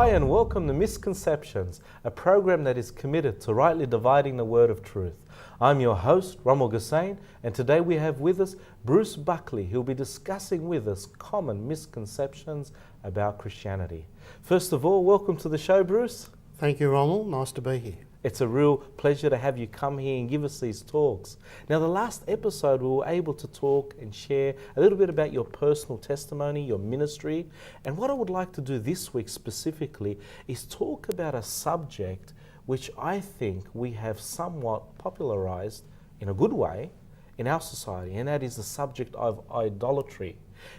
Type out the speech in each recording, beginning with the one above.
Hi and welcome to Misconceptions, a program that is committed to rightly dividing the word of truth. I'm your host, Rommel Gussain, and today we have with us Bruce Buckley, who'll be discussing with us common misconceptions about Christianity. First of all, welcome to the show, Bruce. Thank you, Rommel. Nice to be here. It's a real pleasure to have you come here and give us these talks. Now, the last episode we were able to talk and share a little bit about your personal testimony, your ministry, and what I would like to do this week specifically is talk about a subject which I think we have somewhat popularized in a good way in our society, and that is the subject of idolatry.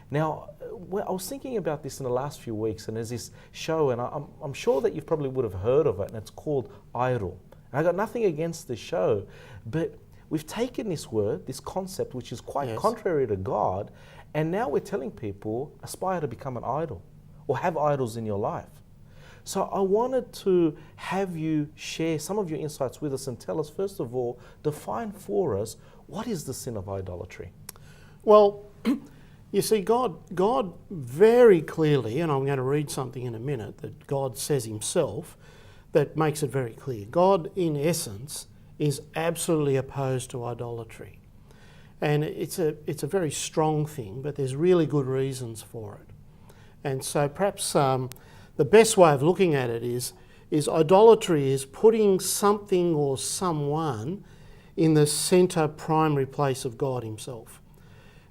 Now, I was thinking about this in the last few weeks, and there's this show, and I'm sure that you probably would have heard of it, and it's called Idol. And I got nothing against the show, but we've taken this word, this concept, which is quite contrary to God, and now we're telling people, aspire to become an idol, or have idols in your life. So I wanted to have you share some of your insights with us and tell us, first of all, define for us, what is the sin of idolatry? Well, you see, God very clearly, and I'm going to read something in a minute that God says himself that makes it very clear. God, in essence, is absolutely opposed to idolatry. And it's a very strong thing, but there's really good reasons for it. And so perhaps the best way of looking at it is idolatry is putting something or someone in the centre primary place of God himself.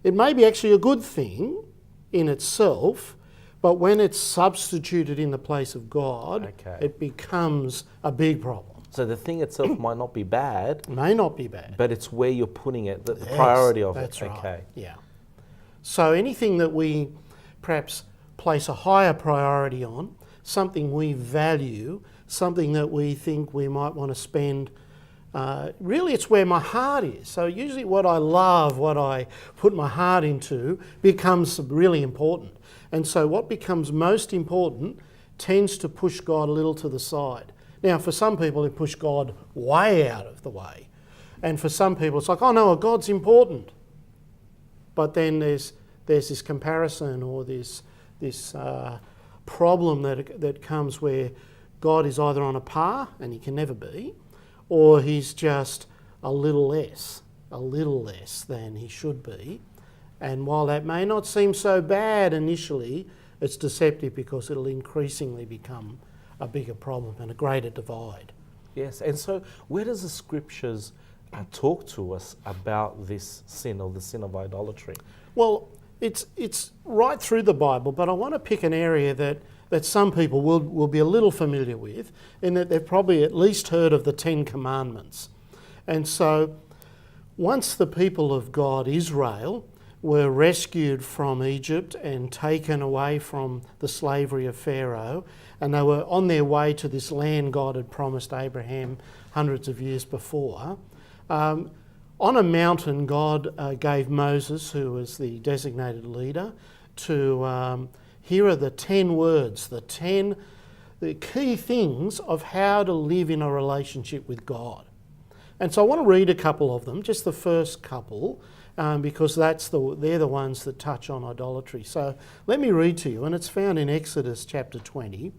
It may be actually a good thing in itself, but when it's substituted in the place of God, it becomes a big problem. So the thing itself might not be bad. May not be bad. But it's where you're putting it, the priority of that's it. Right. Okay. Yeah. So anything that we perhaps place a higher priority on, something we value, something that we think we might want to spend, really it's where my heart is. So usually what I love, what I put my heart into, becomes really important. And so what becomes most important tends to push God a little to the side. Now for some people it push God way out of the way. And for some people it's like, oh no, God's important. But then there's this comparison or this problem that comes where God is either on a par, and he can never be, or he's just a little less than he should be. And while that may not seem so bad initially, it's deceptive because it'll increasingly become a bigger problem and a greater divide. Yes, and so where does the scriptures talk to us about this sin, or the sin of idolatry? Well, it's right through the Bible, but I want to pick an area that some people will be a little familiar with, in that they've probably at least heard of the Ten Commandments. And so once the people of God, Israel, were rescued from Egypt and taken away from the slavery of Pharaoh, and they were on their way to this land God had promised Abraham hundreds of years before, on a mountain God gave Moses, who was the designated leader, to here are the 10 words, the key things of how to live in a relationship with God. And so I want to read a couple of them, just the first couple, because they're the ones that touch on idolatry. So let me read to you, and it's found in Exodus chapter 20,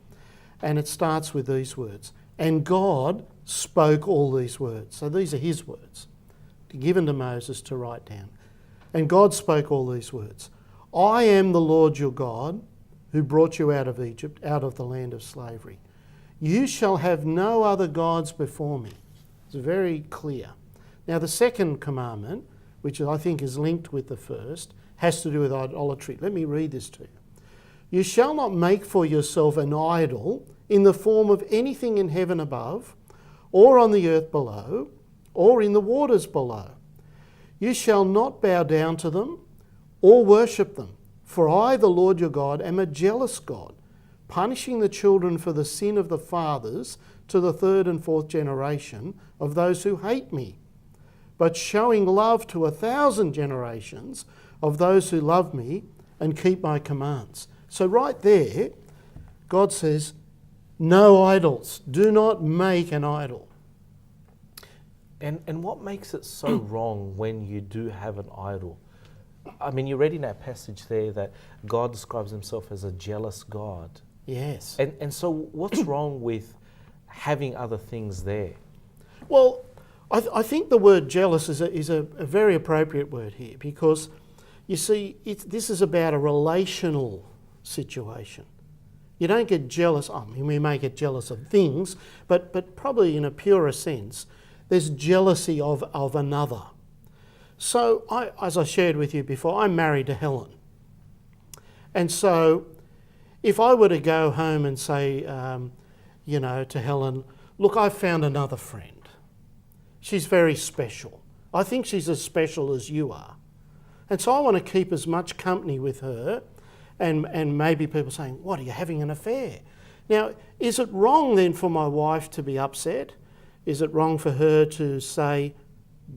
and it starts with these words. And God spoke all these words. So these are his words, given to Moses to write down. And God spoke all these words. I am the Lord your God, who brought you out of Egypt, out of the land of slavery. You shall have no other gods before me. It's very clear. Now the second commandment, which I think is linked with the first, has to do with idolatry. Let me read this to you. You shall not make for yourself an idol in the form of anything in heaven above, or on the earth below, or in the waters below. You shall not bow down to them or worship them. For I, the Lord your God, am a jealous God, punishing the children for the sin of the fathers to the third and fourth generation of those who hate me, but showing love to 1,000 generations of those who love me and keep my commands. So right there, God says, no idols. Do not make an idol. And what makes it so wrong when you do have an idol? I mean, you read in that passage there that God describes himself as a jealous God. Yes. And so what's wrong with having other things there? Well, I think the word jealous is a very appropriate word here, because you see, this is about a relational situation. You don't get jealous, I mean, we may get jealous of things, but probably in a purer sense, there's jealousy of another. So, as I shared with you before, I'm married to Helen. And so, if I were to go home and say, to Helen, look, I've found another friend. She's very special. I think she's as special as you are. And so I want to keep as much company with her, and maybe people saying, what, are you having an affair? Now, is it wrong then for my wife to be upset? Is it wrong for her to say,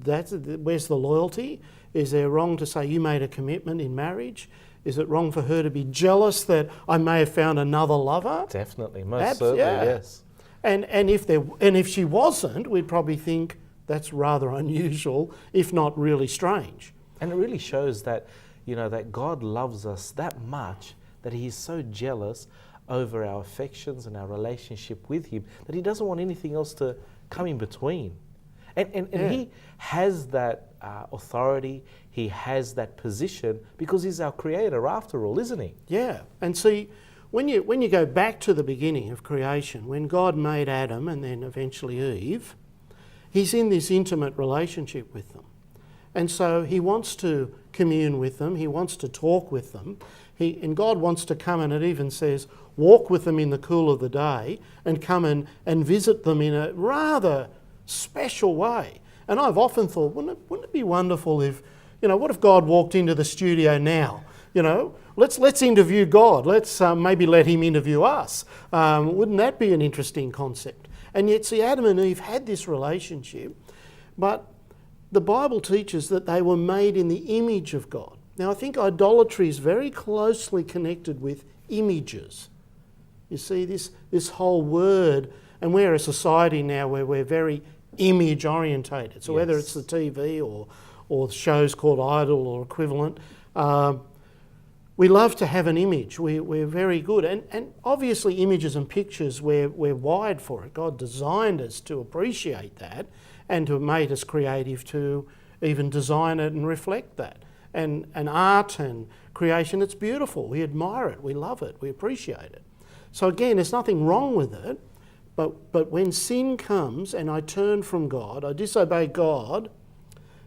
where's the loyalty? Is there wrong to say you made a commitment in marriage? Is it wrong for her to be jealous that I may have found another lover? Definitely, most certainly, yes. And if she wasn't, we'd probably think that's rather unusual, if not really strange. And it really shows that, that God loves us that much that He is so jealous over our affections and our relationship with Him that He doesn't want anything else to come in between. And He has that authority, He has that position because He's our Creator after all, isn't He? Yeah, and see, when you go back to the beginning of creation, when God made Adam and then eventually Eve, He's in this intimate relationship with them. And so He wants to commune with them, He wants to talk with them, and God wants to come, and it even says, walk with them in the cool of the day and come and visit them in a rather special way. And I've often thought, wouldn't it be wonderful if, what if God walked into the studio now? Let's interview God. Let's maybe let Him interview us. Wouldn't that be an interesting concept? And yet, see, Adam and Eve had this relationship, but the Bible teaches that they were made in the image of God. Now, I think idolatry is very closely connected with images. You see, this whole word, and we're a society now where we're very image orientated. So whether it's the TV or shows called Idol or equivalent, we love to have an image. We're very good. And obviously images and pictures, we're wired for it. God designed us to appreciate that and to have made us creative to even design it and reflect that. And art and creation, it's beautiful. We admire it. We love it. We appreciate it. So again, there's nothing wrong with it. But when sin comes and I turn from God, I disobey God,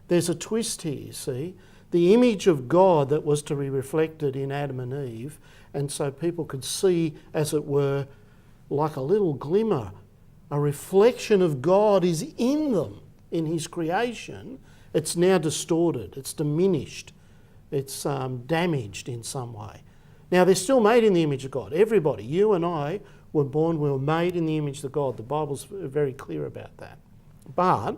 there's a twist here, you see. The image of God that was to be reflected in Adam and Eve, and so people could see, as it were, like a little glimmer, a reflection of God is in them, in His creation. It's now distorted, it's diminished, it's damaged in some way. Now, they're still made in the image of God. Everybody, you and I, we were made in the image of God. The Bible's very clear about that. But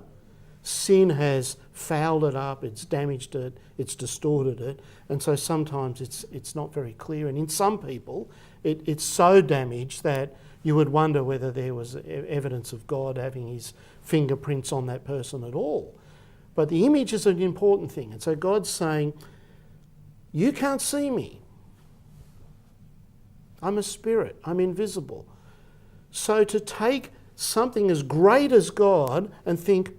sin has fouled it up, it's damaged it, it's distorted it, and so sometimes it's not very clear. And in some people, it's so damaged that you would wonder whether there was evidence of God having His fingerprints on that person at all. But the image is an important thing. And so God's saying, you can't see me. I'm a spirit. I'm invisible. So to take something as great as God and think,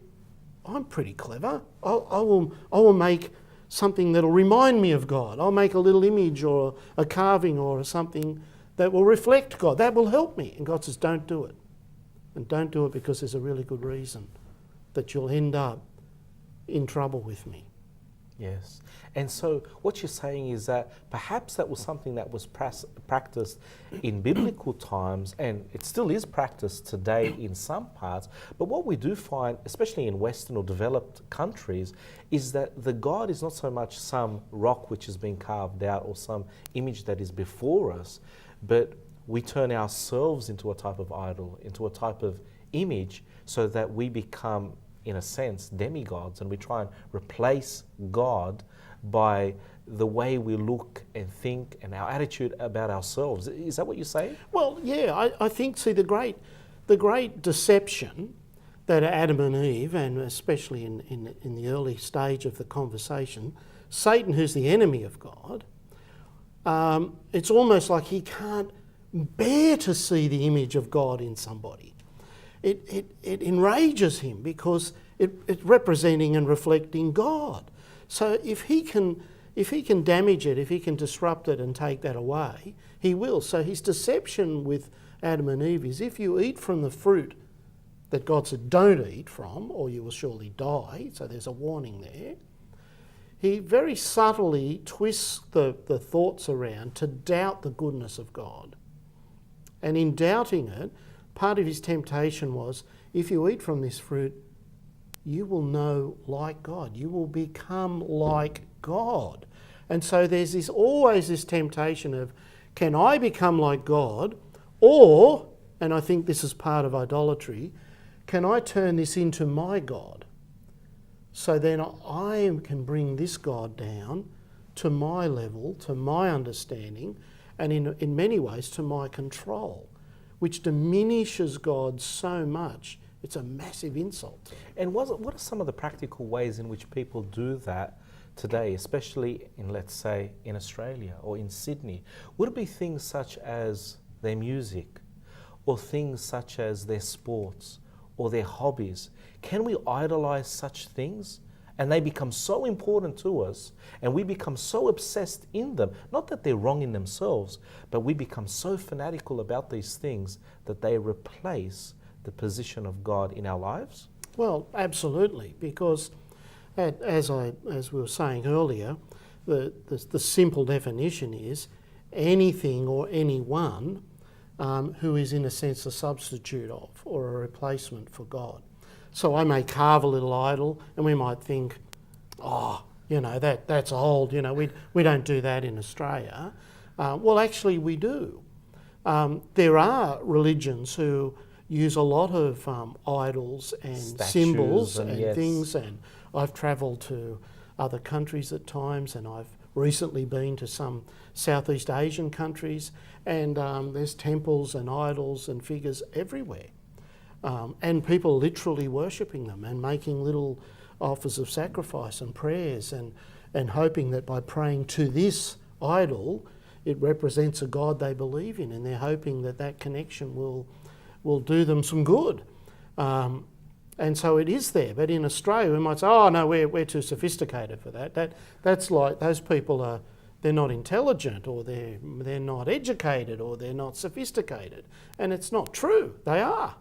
I'm pretty clever. I will make something that'll remind me of God. I'll make a little image or a carving or something that will reflect God. That will help me. And God says, don't do it. And don't do it because there's a really good reason that you'll end up in trouble with me. Yes. And so what you're saying is that perhaps that was something that was practiced in biblical times, and it still is practiced today in some parts. But what we do find, especially in Western or developed countries, is that the God is not so much some rock which has been carved out or some image that is before us, but we turn ourselves into a type of idol, into a type of image, so that we become, in a sense, demigods, and we try and replace God by the way we look and think and our attitude about ourselves. Is that what you're saying? Well, yeah, I think, see, the great deception that Adam and Eve, and especially in the early stage of the conversation, Satan, who's the enemy of God, it's almost like he can't bear to see the image of God in somebody. It enrages him because it's representing and reflecting God. So if he can damage it, if he can disrupt it and take that away, he will. So his deception with Adam and Eve is, if you eat from the fruit that God said don't eat from, or you will surely die, so there's a warning there, he very subtly twists the thoughts around to doubt the goodness of God. And in doubting it, part of his temptation was, if you eat from this fruit, you will know like God. You will become like God. And so there's always this temptation of, can I become like God? Or, and I think this is part of idolatry, can I turn this into my God? So then I can bring this God down to my level, to my understanding, and in many ways to my control, which diminishes God so much. It's a massive insult. And what are some of the practical ways in which people do that today, especially in, let's say, in Australia or in Sydney? Would it be things such as their music, or things such as their sports, or their hobbies? Can we idolize such things? And they become so important to us, and we become so obsessed in them. Not that they're wrong in themselves, but we become so fanatical about these things that they replace the position of God in our lives? Well, absolutely, because as we were saying earlier, the simple definition is anything or anyone who is in a sense a substitute of or a replacement for God. So I may carve a little idol and we might think, oh, that's old, we don't do that in Australia. Well, actually we do. There are religions who use a lot of idols and statues symbols and yes. things, and I've travelled to other countries at times, and I've recently been to some Southeast Asian countries, and there's temples and idols and figures everywhere. And people literally worshipping them and making little offers of sacrifice and prayers and hoping that by praying to this idol, it represents a God they believe in, and they're hoping that that connection will do them some good. And so it is there. But in Australia, we might say, oh no, we're too sophisticated for that. That's like, those people they're not intelligent, or they're not educated, or they're not sophisticated. And it's not true. They are.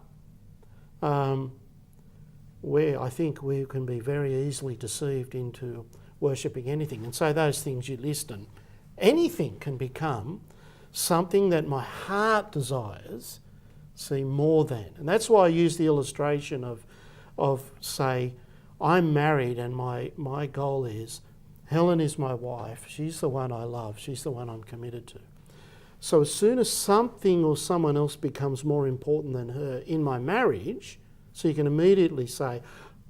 Where I think we can be very easily deceived into worshipping anything. And so those things you list, and anything can become something that my heart desires, see, more than. And that's why I use the illustration of say, I'm married and my goal is, Helen is my wife, she's the one I love, she's the one I'm committed to. So as soon as something or someone else becomes more important than her in my marriage, so you can immediately say,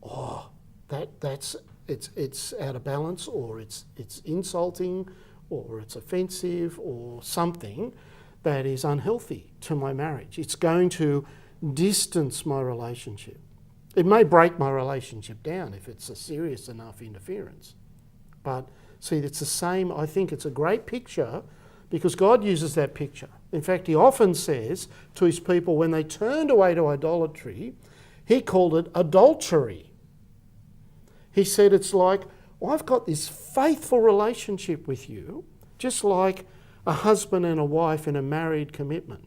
oh, it's out of balance, or it's insulting, or it's offensive, or something that is unhealthy to my marriage. It's going to distance my relationship. It may break my relationship down if it's a serious enough interference. But see, it's the same. I think it's a great picture because God uses that picture. In fact, he often says to his people when they turned away to idolatry, he called it adultery. He said it's like, well, I've got this faithful relationship with you, just like a husband and a wife in a married commitment.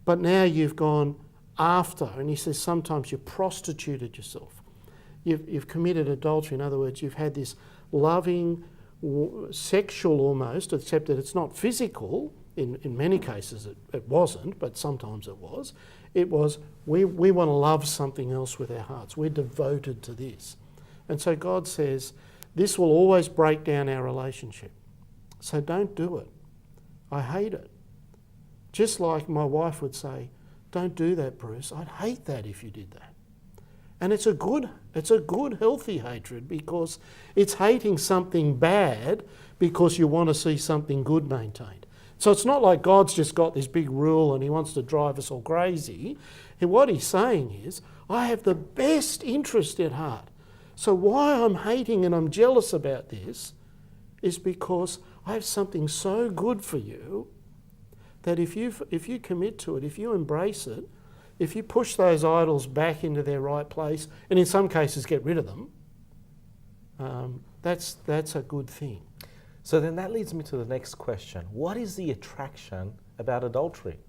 But now you've gone after, and he says sometimes you've prostituted yourself. You've committed adultery. In other words, you've had this loving, sexual almost, except that it's not physical. In many cases it wasn't, but sometimes it was. It was, we want to love something else with our hearts. We're devoted to this. And so God says, this will always break down our relationship. So don't do it. I hate it. Just like my wife would say, don't do that, Bruce. I'd hate that if you did that. And it's a good, healthy hatred, because it's hating something bad because you want to see something good maintained. So it's not like God's just got this big rule and he wants to drive us all crazy. And what he's saying is, I have the best interest at heart. So why I'm hating and I'm jealous about this is because I have something so good for you that if you commit to it, if you embrace it, if you push those idols back into their right place, and in some cases get rid of them, that's a good thing. So then that leads me to the next question. What is the attraction about adultery?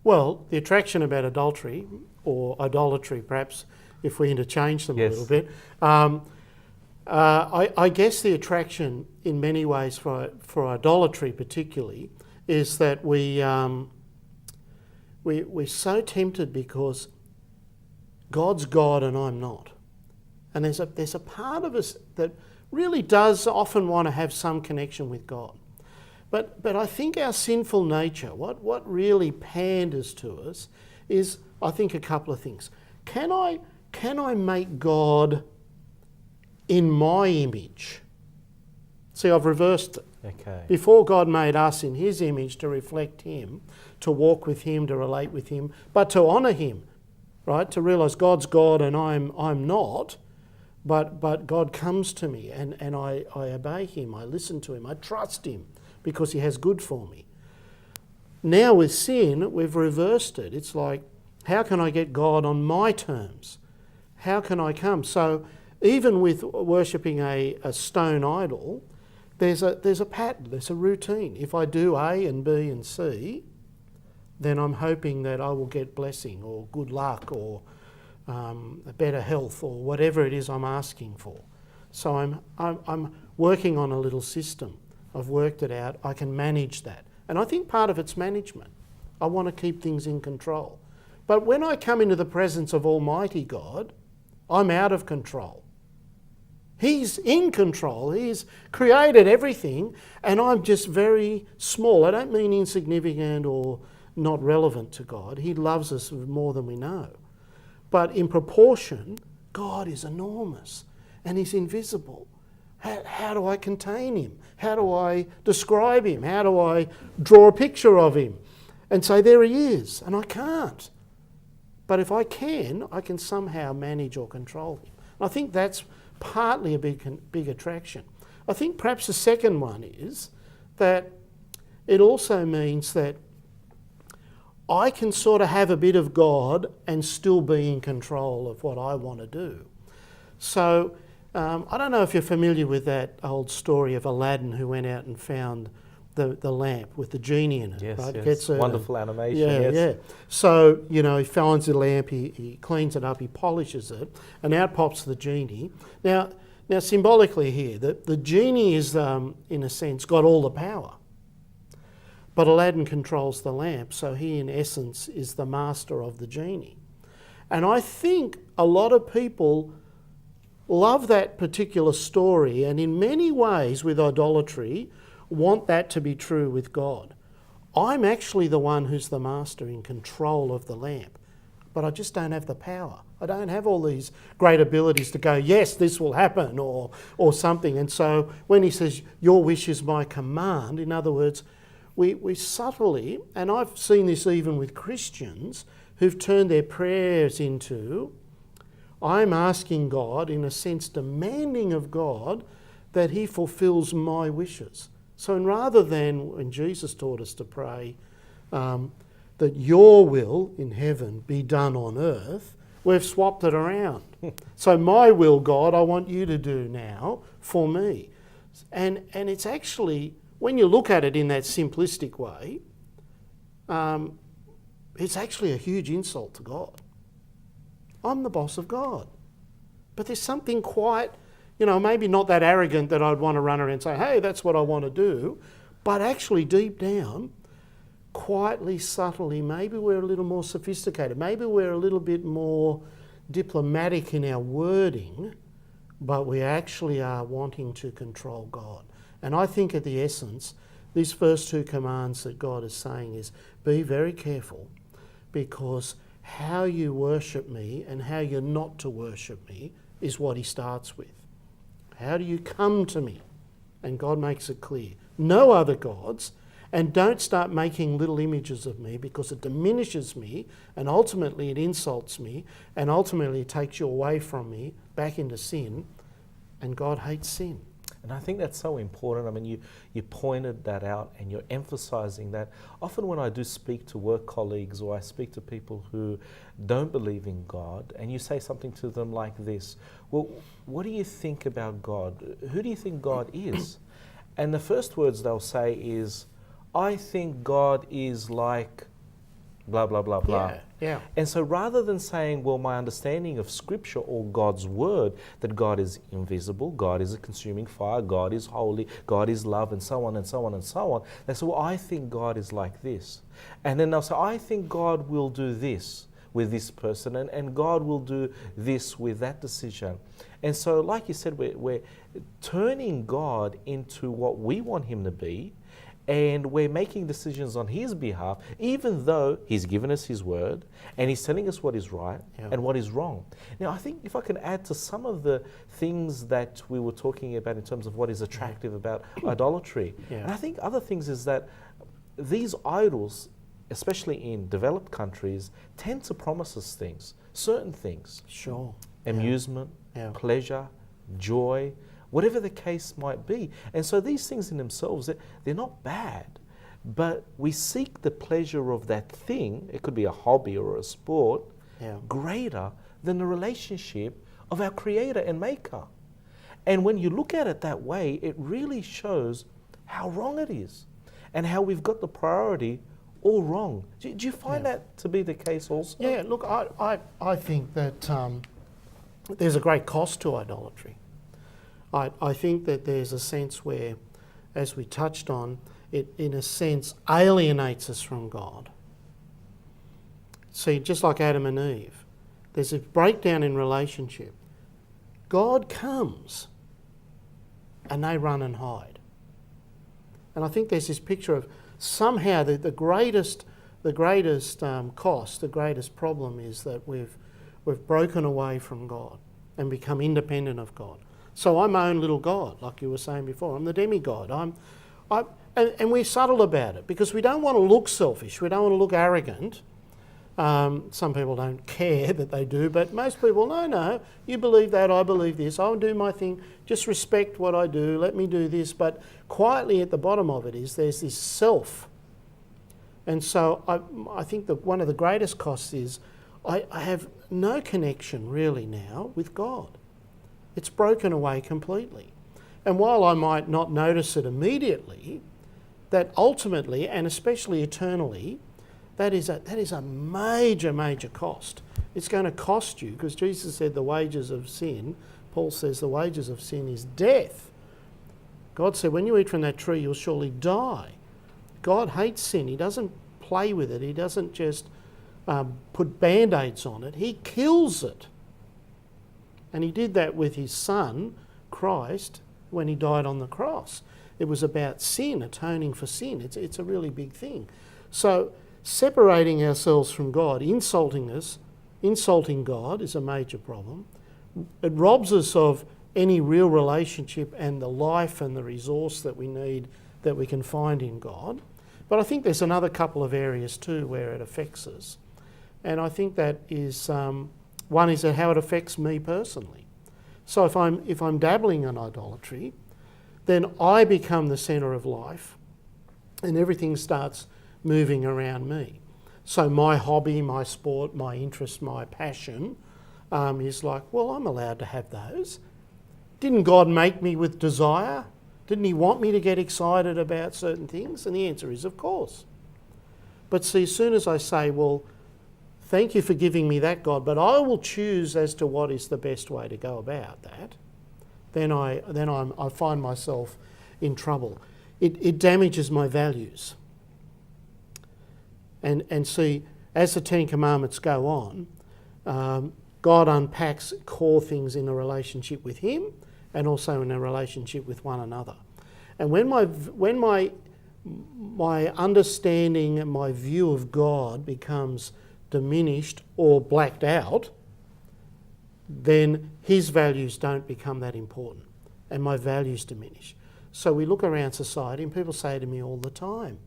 Well, the attraction about adultery, or idolatry perhaps, if we interchange them a little bit, I guess the attraction in many ways for idolatry particularly is that we're so tempted because God's God and I'm not. And there's a part of us that really does often want to have some connection with God. But I think our sinful nature, what really panders to us is, I think, a couple of things. Can I make God in my image? See, I've reversed it. Okay. Before, God made us in his image to reflect him, to walk with him, to relate with him, but to honour him, right? To realise God's God and I'm not, but God comes to me and I obey him, I listen to him, I trust him because he has good for me. Now with sin, we've reversed it. It's like, how can I get God on my terms? How can I come? So even with worshipping a stone idol, there's a pattern, there's a routine. If I do A and B and C, then I'm hoping that I will get blessing or good luck or better health or whatever it is I'm asking for. So I'm working on a little system. I've worked it out. I can manage that. And I think part of it's management. I want to keep things in control. But when I come into the presence of Almighty God, I'm out of control. He's in control. He's created everything, and I'm just very small. I don't mean insignificant or not relevant to God. He loves us more than we know. But in proportion, God is enormous, and he's invisible. How do I contain him? How do I describe him? How do I draw a picture of him and say, there he is? And I can't. But if I can somehow manage or control him. And I think that's partly a big attraction. I think perhaps the second one is that it also means that I can sort of have a bit of God and still be in control of what I want to do. So I don't know if you're familiar with that old story of Aladdin who went out and found the lamp with the genie in it. Yes, right? yes. Wonderful animation. Yeah, yes. yeah. So, he finds the lamp, he cleans it up, he polishes it, and out pops the genie. Now symbolically here, the genie is, in a sense, got all the power. But Aladdin controls the lamp, so he, in essence, is the master of the genie. And I think a lot of people love that particular story, and in many ways with idolatry, want that to be true with God. I'm actually the one who's the master in control of the lamp, but I just don't have the power. I don't have all these great abilities to go, yes, this will happen, or something. And so when he says, your wish is my command, in other words, we subtly, and I've seen this even with Christians who've turned their prayers into, I'm asking God, in a sense demanding of God, that he fulfills my wishes. So rather than, when Jesus taught us to pray, that your will in heaven be done on earth, we've swapped it around. So my will, God, I want you to do now for me. And it's actually, when you look at it in that simplistic way, it's actually a huge insult to God. I'm the boss of God. But there's something quite, maybe not that arrogant that I'd want to run around and say, hey, that's what I want to do. But actually deep down, quietly, subtly, maybe we're a little more sophisticated. Maybe we're a little bit more diplomatic in our wording, but we actually are wanting to control God. And I think at the essence, these first two commands that God is saying is, be very careful, because how you worship me and how you're not to worship me is what he starts with. How do you come to me? And God makes it clear. No other gods, and don't start making little images of me, because it diminishes me and ultimately it insults me and ultimately it takes you away from me back into sin, and God hates sin. And I think that's so important. I mean, you pointed that out and you're emphasizing that. Often when I do speak to work colleagues or I speak to people who don't believe in God, and you say something to them like this, well, what do you think about God? Who do you think God is? And the first words they'll say is, I think God is like blah, blah, blah, blah. Yeah. And so rather than saying, well, my understanding of Scripture or God's Word, that God is invisible, God is a consuming fire, God is holy, God is love, and so on and so on and so on, they say, well, I think God is like this. And then they'll say, I think God will do this with this person, and God will do this with that decision. And so, like you said, we're turning God into what we want Him to be, and we're making decisions on His behalf, even though He's given us His Word and He's telling us what is right and what is wrong. Now, I think if I can add to some of the things that we were talking about in terms of what is attractive about idolatry, and I think other things is that these idols, especially in developed countries, tend to promise us things, certain things. Sure. Amusement, pleasure, joy, whatever the case might be. And so these things in themselves, they're not bad, but we seek the pleasure of that thing, it could be a hobby or a sport, greater than the relationship of our Creator and Maker. And when you look at it that way, it really shows how wrong it is and how we've got the priority all wrong. Do you find that to be the case also? Yeah, look, I think that there's a great cost to idolatry. I think that there's a sense where, as we touched on, it in a sense alienates us from God. See, just like Adam and Eve, there's a breakdown in relationship. God comes and they run and hide. And I think there's this picture of somehow the greatest cost, the greatest problem is that we've broken away from God and become independent of God. So I'm my own little God, like you were saying before. I'm the demigod. And we're subtle about it because we don't want to look selfish. We don't want to look arrogant. Some people don't care that they do, but most people, no, you believe that, I believe this. I'll do my thing. Just respect what I do. Let me do this. But quietly at the bottom of it is there's this self. And so I think that one of the greatest costs is I have no connection really now with God. It's broken away completely. And while I might not notice it immediately, that ultimately and especially eternally, that is a major, major cost. It's going to cost you, because Jesus said the wages of sin, Paul says the wages of sin is death. God said when you eat from that tree you'll surely die. God hates sin. He doesn't play with it. He doesn't just put band-aids on it. He kills it. And he did that with his son, Christ, when he died on the cross. It was about sin, atoning for sin. It's a really big thing. So separating ourselves from God, insulting God is a major problem. It robs us of any real relationship and the life and the resource that we need, that we can find in God. But I think there's another couple of areas too where it affects us. And I think that is... one is how it affects me personally. So if I'm dabbling in idolatry, then I become the centre of life and everything starts moving around me. So my hobby, my sport, my interest, my passion is like, well, I'm allowed to have those. Didn't God make me with desire? Didn't He want me to get excited about certain things? And the answer is, of course. But see, as soon as I say, well, thank you for giving me that, God, but I will choose as to what is the best way to go about that, then I find myself in trouble. It damages my values. And see, as the Ten Commandments go on, God unpacks core things in a relationship with Him and also in a relationship with one another. And when my understanding and my view of God becomes diminished or blacked out, then His values don't become that important and my values diminish. So we look around society and people say to me all the time,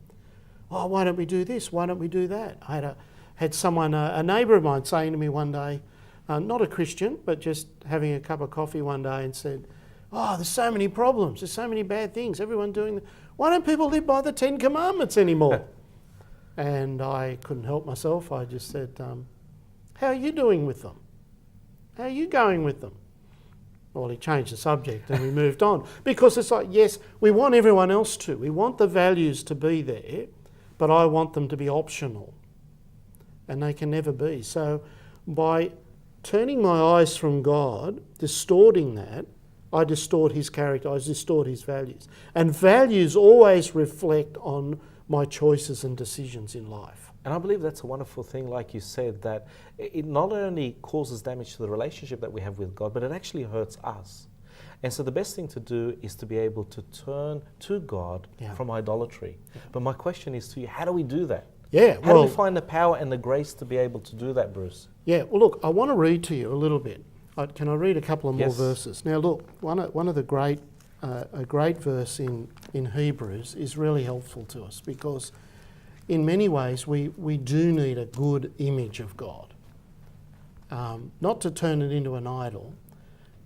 oh, why don't we do this? Why don't we do that? I had someone, a neighbour of mine, saying to me one day, not a Christian, but just having a cup of coffee one day, and said, Oh, there's so many problems. There's so many bad things. Everyone doing... Why don't people live by the 10 Commandments anymore? And I couldn't help myself. I just said, how are you doing with them? How are you going with them? Well, he changed the subject and we moved on. Because it's like, yes, we want everyone else to. We want the values to be there, but I want them to be optional. And they can never be. So by turning my eyes from God, distorting that, I distort his character, I distort his values. And values always reflect on my choices and decisions in life. And I believe that's a wonderful thing, like you said, that it not only causes damage to the relationship that we have with God, but it actually hurts us. And so the best thing to do is to be able to turn to God from idolatry. But my question is to you, how do we do that? How do we find the power and the grace to be able to do that, Bruce? Yeah, well, look, I want to read to you a little bit. Can I read a couple of more verses? Now, look, one of the great, a great verse in Hebrews is really helpful to us because in many ways we do need a good image of God. Not to turn it into an idol,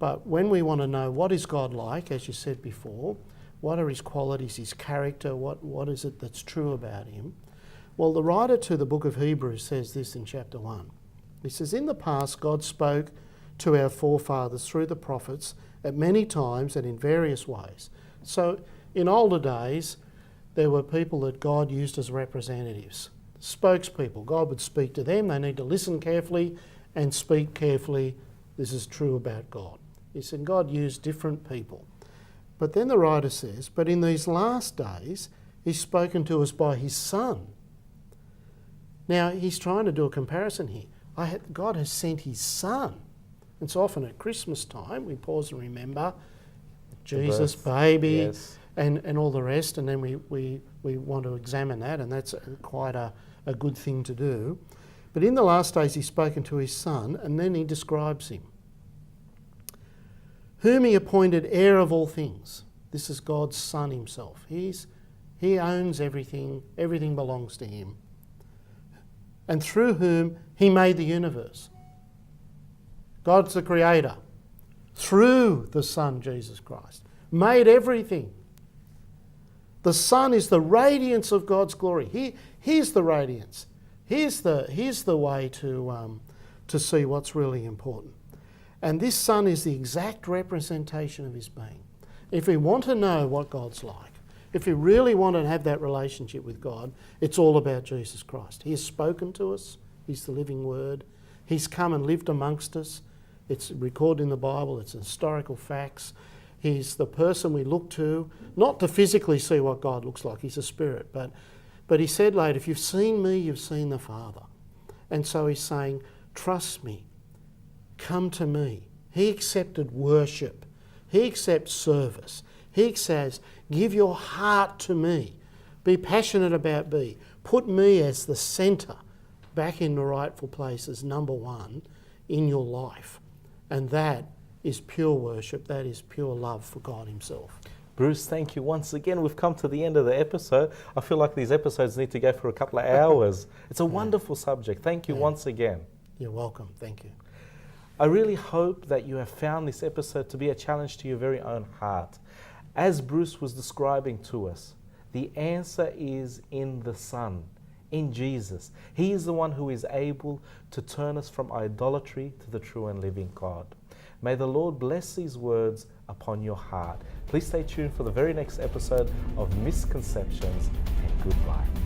but when we want to know what is God like, as you said before, what are his qualities, his character, what is it that's true about him? Well, the writer to the book of Hebrews says this in chapter 1. He says, in the past God spoke to our forefathers through the prophets at many times and in various ways. So in older days, there were people that God used as representatives, spokespeople. God would speak to them. They need to listen carefully and speak carefully. This is true about God. He said God used different people. But then the writer says, but in these last days, he's spoken to us by his Son. Now, he's trying to do a comparison here. God has sent his Son. And so often at Christmas time, we pause and remember Jesus, baby, and all the rest, and then we want to examine that, and that's quite a good thing to do. But in the last days, he's spoken to his Son, and then he describes him. Whom he appointed heir of all things. This is God's Son himself. He owns everything. Everything belongs to him. And through whom he made the universe. God's the creator. Through the Son, Jesus Christ. Made everything. The Son is the radiance of God's glory. Here's the radiance. Here's the way to see what's really important. And this Son is the exact representation of his being. If we want to know what God's like, if we really want to have that relationship with God, it's all about Jesus Christ. He has spoken to us. He's the living Word. He's come and lived amongst us. It's recorded in the Bible. It's historical facts. He's the person we look to, not to physically see what God looks like. He's a spirit. But he said later, if you've seen me, you've seen the Father. And so he's saying, trust me. Come to me. He accepted worship. He accepts service. He says, give your heart to me. Be passionate about me. Put me as the centre, back in the rightful place as number one in your life. And that is pure worship. That is pure love for God himself. Bruce, thank you once again. We've come to the end of the episode. I feel like these episodes need to go for a couple of hours. It's a wonderful subject. Thank you once again. You're welcome. Thank you. I really hope that you have found this episode to be a challenge to your very own heart. As Bruce was describing to us, the answer is in the Son, in Jesus. He is the one who is able to turn us from idolatry to the true and living God. May the Lord bless these words upon your heart. Please stay tuned for the very next episode of Misconceptions, and goodbye.